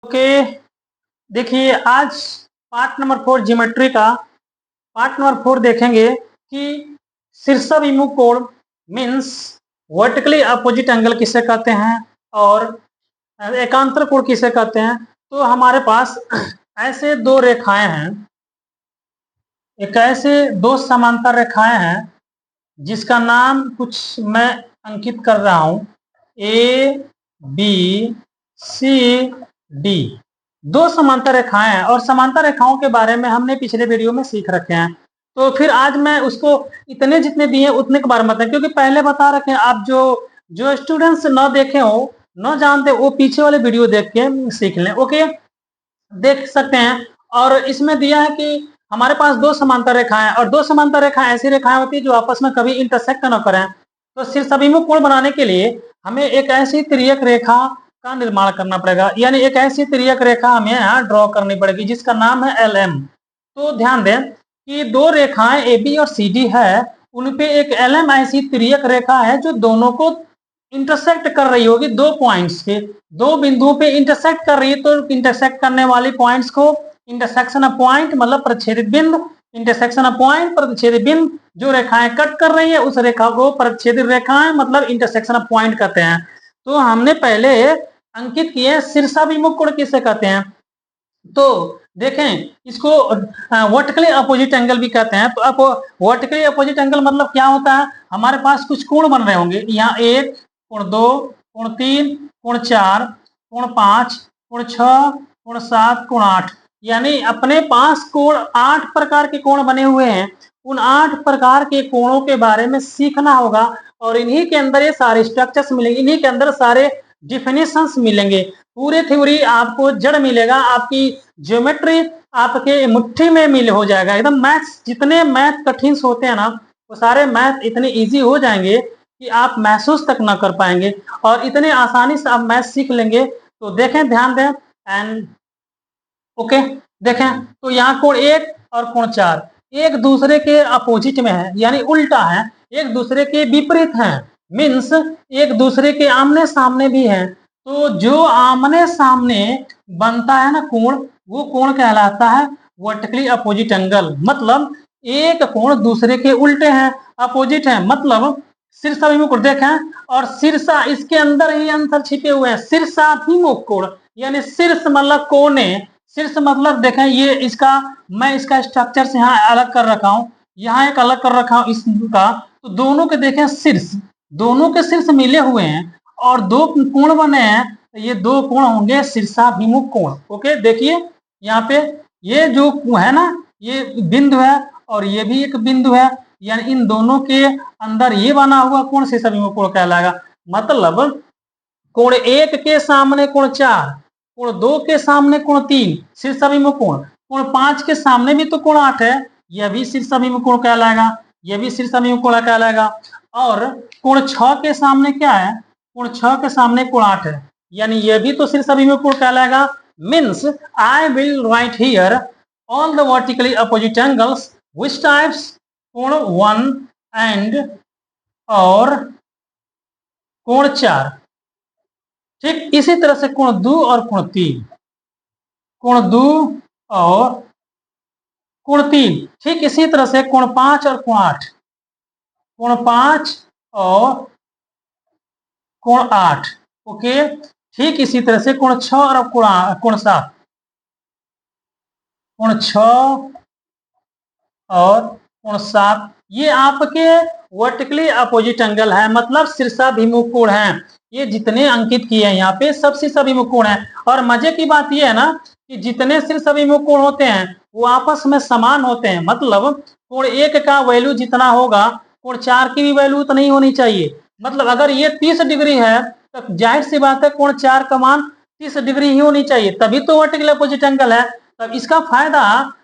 Okay, देखिए आज part number 4 geometry का पार्ट नंबर 4 देखेंगे कि शीर्षाभिमुख कोण मीन्स वर्टिकली अपोजिट एंगल किसे कहते हैं और एकांतर कोण किसे कहते हैं। तो हमारे पास ऐसे दो रेखाएं हैं, एक ऐसे दो समांतर रेखाएं हैं जिसका नाम कुछ मैं अंकित कर रहा हूं, ए बी सी डी। दो समांतर रेखाएं हैं और समांतर रेखाओं के बारे में हमने पिछले वीडियो में सीख रखे हैं। तो फिर आज मैं उसको इतने जितने दिए उतने के बारे में बताएं, क्योंकि पहले बता रखे हैं। आप जो जो स्टूडेंट्स न देखे हो, न जानते, वो पीछे वाले वीडियो देख के सीख लें। ओके, देख सकते हैं। और इसमें दिया है कि हमारे पास दो समांतर रेखाएं, और दो समांतर रेखाएं ऐसी रेखाएं होती है जो आपस में कभी इंटरसेक्ट न करें। तो शीर्षाभिमुख कोण बनाने के लिए हमें एक ऐसी तिर्यक रेखा का निर्माण करना पड़ेगा, यानी एक ऐसी तिर्यक रेखा हमें यहाँ ड्रॉ करनी पड़ेगी जिसका नाम है LM। तो ध्यान दें कि दो रेखाएं AB और CD है, उनपे एक LM ऐसी तिर्यक रेखा है जो दोनों को इंटरसेक्ट कर रही होगी। दो पॉइंट्स के दो बिंदुओं पे इंटरसेक्ट कर रही है, तो इंटरसेक्ट करने वाली पॉइंट्स को इंटरसेक्शन ऑफ पॉइंट मतलब प्रतिच्छेदित बिंदु, इंटरसेक्शन ऑफ पॉइंट प्रतिच्छेदित बिंदु। जो रेखाएं कट कर रही है उस रेखा को प्रतिच्छेदित रेखाएं मतलब इंटरसेक्शन ऑफ पॉइंट कहते हैं। तो हमने पहले अंकित किए शीर्षाभिमुख कोण किसे कहते हैं। तो देखें, इसको वर्टिकली अपोजिट एंगल भी कहते हैं। तो अब वर्टिकली अपोजिट एंगल मतलब क्या होता है, हमारे पास कुछ कोण बन रहे होंगे, यहाँ 1 कोण 2 कोण 3 कोण 4 कोण 5 कोण 6 कोण 7 कोण 8, यानी अपने पास कोण 8 प्रकार के कोण बने हुए हैं। उन 8 प्रकार के कोणों के बारे में सीखना होगा और इन्हीं के अंदर ये सारे स्ट्रक्चर्स मिलेंगे, इन्हीं के अंदर सारे डिफिनेशंस मिलेंगे। पूरे थ्योरी आपको जड़ मिलेगा, आपकी ज्योमेट्री आपके मुट्ठी में मिल हो जाएगा एकदम। मैथ्स जितने मैथ कठिन होते हैं ना, वो सारे मैथ इतने इजी हो जाएंगे कि आप महसूस तक ना कर पाएंगे और इतने आसानी से आप मैथ सीख लेंगे। तो देखें, ध्यान दें एंड ओके। देखें तो यहाँ कोण 1 और कोण 4 एक दूसरे के अपोजिट में है, यानी उल्टा है, एक दूसरे के विपरीत हैं, मीन्स एक दूसरे के आमने सामने भी है। तो जो आमने सामने बनता है ना कोण, वो कोण कहलाता है वर्टिकली अपोजिट एंगल। मतलब एक कोण दूसरे के उल्टे हैं, अपोजिट है, मतलब शीर्षाभिमुख कोण। देखें, और शीर्षा इसके अंदर ही अंतर छिपे हुए हैं। शीर्षाभिमुख कोण यानी शीर्ष मतलब कोने, शीर्ष मतलब देखें ये इसका, मैं इसका स्ट्रक्चर से यहाँ अलग कर रखा हूँ, यहाँ एक अलग कर रखा हूँ इसका। तो दोनों के देखें शीर्ष, दोनों के शीर्ष मिले हुए हैं और दो कोण बने हैं। तो ये दो कोण होंगे शीर्षाभिमुख कोण। ओके, देखिए यहाँ पे ये जो है ना, ये बिंदु है और ये भी एक बिंदु है, यानी इन दोनों के अंदर ये बना हुआ कोण शीर्षाभिमुख कोण कहलाएगा। मतलब कोण 1 के सामने कोण 4, कोण 2 के सामने कोण 3 शीर्षाभिमुख कोण, कोण 5 के सामने भी तो कोण 8 है, यह भी शीर्षाभिमुख कोण कहलाएगा, यह भी शीर्षाभिमुख कोण कहलाएगा। और कोण 6 के सामने क्या है, कोण 6 के सामने कोण 8 है, यानी यह भी तो शीर्षाभिमुख कोण कहलाएगा। Means I will write here all the vertically opposite angles which types कोण 1 एंड और कोण 4। ठीक इसी तरह से कोण 2 और कोण 3, कोण 2 और कोण 3, ठीक इसी तरह से कोण 5 और कोण 8, कोण 5 और कोण 8। ओके, ठीक इसी तरह से कोण 6 और कोण 7, कोण 6 और कोण 7, ये आपके वर्टिकली अपोजिट एंगल है, मतलब शीर्षाभिमुख कोण है। ये जितने अंकित किए हैं यहाँ पे सब शीर्षाभिमुख कोण है। और मजे की बात ये है ना कि जितने शीर्षाभिमुख कोण होते हैं वो आपस में समान होते हैं। मतलब कोण 1 का वैल्यू जितना होगा कोण 4 की भी वैल्यू उतनी ही होनी चाहिए। मतलब अगर ये 30 डिग्री है तो जाहिर सी बात है कोण 4 का मान 30 डिग्री ही होनी चाहिए, तभी तो वर्टिकली अपोजिट एंगल है। तब इसका फायदा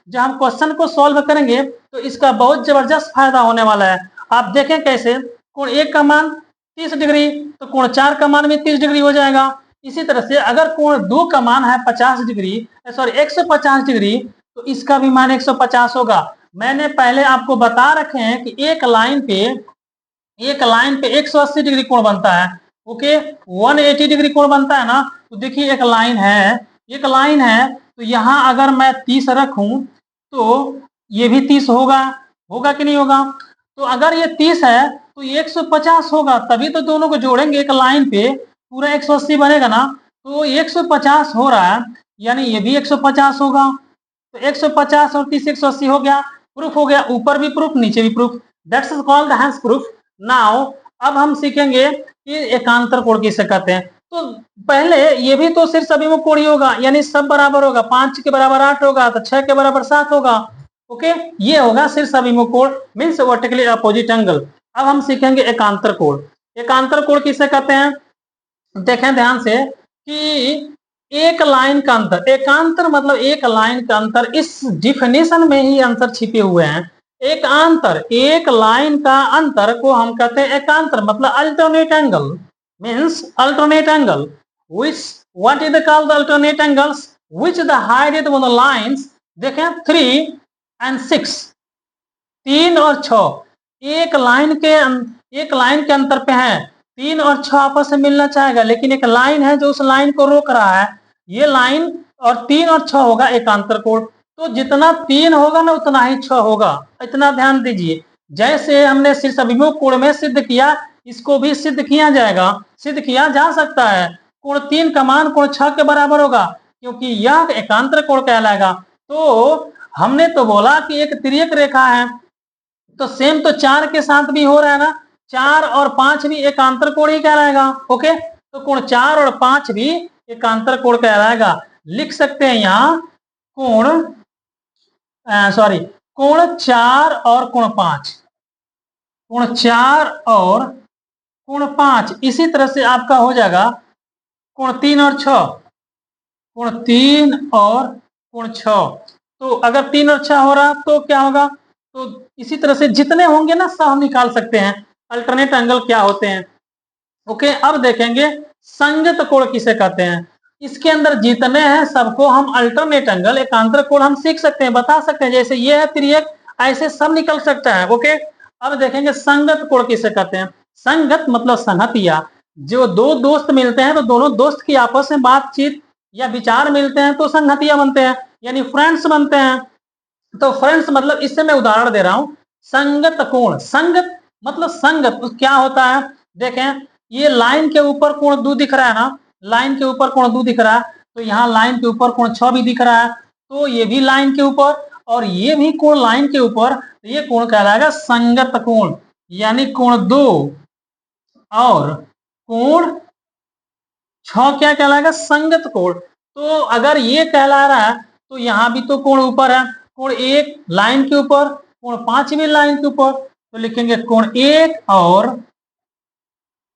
जब हम क्वेश्चन को सॉल्व करेंगे तो इसका बहुत जबरदस्त फायदा होने वाला है। आप देखें कैसे, कोण 1 का मान 30 डिग्री तो कोण 4 का मान भी 30 डिग्री हो जाएगा। इसी तरह से अगर कोण 2 का मान है 50 डिग्री, सॉरी 150 डिग्री, तो इसका भी मान 150 होगा। मैंने पहले आपको बता रखे हैं कि एक लाइन पे 180 डिग्री कोण बनता है। ओके, 180 डिग्री कोण बनता है ना। तो देखिए एक लाइन है, एक लाइन है तो यहाँ अगर मैं 30 रखूं तो ये भी 30 होगा, होगा कि नहीं होगा? तो अगर ये 30 है तो ये 150 होगा, तभी तो दोनों को जोड़ेंगे एक लाइन पे पूरा 180 बनेगा ना। तो 150 हो रहा है, यानी ये भी 150 होगा। तो 150 और 30 180 हो गया, प्रूफ हो गया, ऊपर भी प्रूफ नीचे भी proof. That's called hence proof. Now अब हम सीखेंगे कि एकांतर कोण किसे कहते हैं। तो पहले ये भी तो सिर्फ अभिमुख कोण ही होगा, यानी सब बराबर होगा, 5 के बराबर 8 होगा तो 6 के बराबर 7 होगा। ओके, ये होगा सिर्फ अभिमुख कोण, मीन्स वर्टिकली अपोजिट एंगल। अब हम सीखेंगे एकांतर कोण। एकांतर कोण किसे कहते हैं, देखें ध्यान से कि एक लाइन का अंतर, एकांतर मतलब एक लाइन का अंतर, इस डिफिनेशन में ही आंसर छिपे हुए हैं। एक अंतर, एक लाइन का अंतर को हम कहते हैं एकांतर, मतलब alternate angle, means alternate angle. which what is called the alternate angles which the height of the lines, देखें 3 and 6, 3 और 6 एक लाइन के अंतर पे है। 3 और 6 आपस में मिलना चाहेगा, लेकिन एक लाइन है जो उस लाइन को रोक रहा है, ये लाइन, और 3 और 6 होगा एकांतर कोण। तो जितना 3 होगा ना उतना ही 6 होगा, इतना ध्यान दीजिए। जैसे हमने शीर्ष अभिमुख कोण में सिद्ध किया, इसको भी सिद्ध किया जाएगा, सिद्ध किया जा सकता है। कोण 3 का मान कोण 6 के बराबर होगा, क्योंकि यह एकांतर कोण कहलाएगा। तो हमने तो बोला कि एक तिर्यक रेखा है, तो सेम तो 4 के साथ भी हो रहा है ना, 4 और 5 भी एकांतर कोण ही कहलाएगा। ओके, तो कोण 4 और 5 भी एकांतर कोण कहलाएगा। लिख सकते हैं यहाँ कोण कोण 4 और कोण 5, कोण 4 और कोण 5। इसी तरह से आपका हो जाएगा कोण 3 और 6, कोण 3 और कोण 6। तो अगर 3 और 6 हो रहा तो क्या होगा, तो इसी तरह से जितने होंगे ना सब हम निकाल सकते हैं अल्टरनेट एंगल क्या होते हैं। ओके, अब देखेंगे संगत कोण किसे कहते हैं। इसके अंदर जितने हैं सबको हम अल्टरनेट एंगल, एकांतर कोण हम सीख सकते हैं, बता सकते हैं। जैसे ये है तिर्यक, ऐसे सब निकल सकता है। ओके, अब देखेंगे संगत कोण किसे कहते हैं। संगत मतलब संगतिया, जो दो दोस्त मिलते हैं तो दोनों दोस्त की आपस में बातचीत या विचार मिलते हैं तो संगतिया बनते हैं, यानी फ्रेंड्स बनते हैं। तो फ्रेंड्स मतलब, इससे मैं उदाहरण दे रहा हूं, संगत कोण। संगत मतलब संगत क्या होता है, देखें ये लाइन के ऊपर कोण 2 दिख रहा है ना, लाइन के ऊपर कोण 2 दिख रहा है, तो यहाँ लाइन के ऊपर कोण 6 भी दिख रहा है, तो ये भी लाइन के ऊपर और ये भी कोण लाइन के ऊपर, तो ये कोण कहलाएगा संगत कोण, यानी कोण 2 और कोण 6 क्या कहलाएगा, संगत कोण। तो अगर ये कहला रहा है तो यहाँ भी तो कोण ऊपर है, कोण 1 लाइन के ऊपर, कोण 5 भी लाइन के ऊपर, तो लिखेंगे कोण 1 और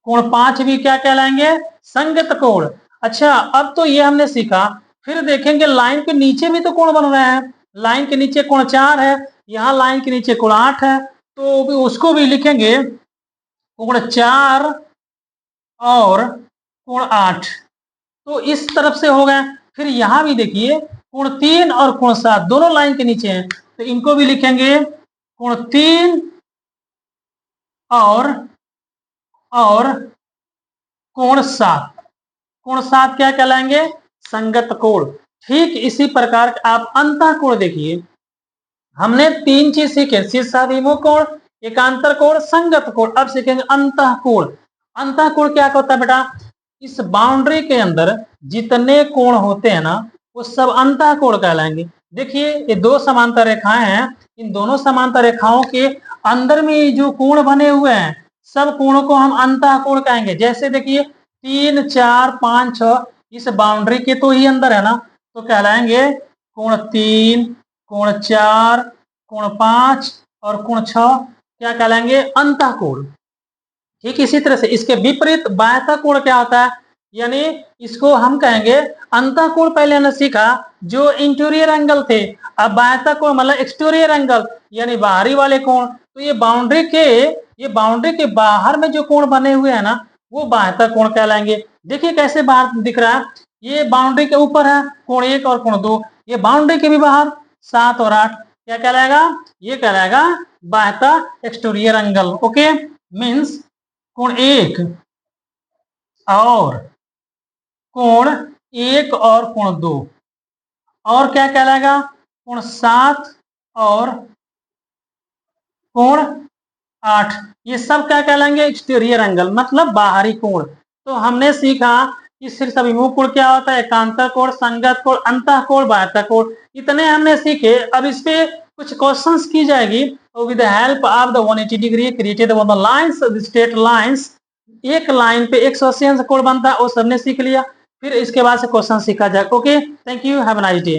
कोण 5 भी क्या कहलाएंगे, संगत कोण। अच्छा, अब तो ये हमने सीखा, फिर देखेंगे लाइन के नीचे भी तो कोण बन रहे हैं। लाइन के नीचे कोण 4 है, यहाँ लाइन के नीचे कोण 8 है, तो भी उसको भी लिखेंगे कोण 4 और कोण 8। तो इस तरफ से हो गए। फिर यहाँ भी देखिए कोण 3 और कोण 7 दोनों लाइन के नीचे हैं, तो इनको भी लिखेंगे कोण 3 और कोण 7। कोण 7 क्या कहलाएंगे, संगत कोण। ठीक इसी प्रकार आप अंतः कोण देखिए, हमने 3 चीज सीखे, शीर्षाभिमुख कोण, एकांतर कोण, संगत कोण। अब सीखेंगे अंतः कोण। अंतः कोण क्या होता है बेटा, इस बाउंड्री के अंदर जितने कोण होते हैं ना वो सब अंतः कोण कहलाएंगे। देखिए ये 2 समांतर रेखाएं हैं, इन दोनों समांतर रेखाओं के अंदर में जो कोण बने हुए हैं सब कोणों को हम अंतः कोण कहेंगे। जैसे देखिए 3 4 5 6 इस बाउंड्री के तो ही अंदर है ना, तो कहलाएंगे कोण 3, कोण 4, कोण 5 और कोण 6 क्या कहलाएंगे, अंतः कोण। ठीक इसी तरह से इसके विपरीत बाह्यतः कोण क्या होता है, यानी इसको हम कहेंगे अंतः कोण। पहले हमने सीखा जो इंटीरियर एंगल थे, अब बाह्यतः कोण मतलब एक्सटीरियर एंगल, यानी बाहरी वाले कोण। तो ये बाउंड्री के बाहर में जो कोण बने हुए हैं ना वो बाह्यतः कोण कहलाएंगे। देखिए कैसे बाहर दिख रहा है, ये बाउंड्री के ऊपर है कोण 1 और कोण 2, ये बाउंड्री के भी बाहर 7 और 8 क्या कहलाएगा, ये कहलाएगा बाह्यतः एक्सटीरियर एंगल। ओके, मीन्स कोण 1 और कोण 1 और कोण 2, और क्या कहलाएगा, कोण 7 और कोण 8, ये सब क्या कहलाएंगे, एक्सटीरियर एंगल, मतलब बाहरी कोण। तो हमने सीखा कि शीर्ष अभिमुख कोण क्या होता है, एकांतर कोण, संगत कोण, अंतः कोण, बाह्यतः कोण, इतने हमने सीखे। अब इस पे कुछ क्वेश्चंस की जाएगी, with the help of the 180 degree created on the lines, straight lines, एक लाइन पे 180 अंश कोण बनता है, वो सबने सीख लिया। फिर इसके बाद से क्वेश्चन सीखा जाए। Okay, thank you, have a nice day.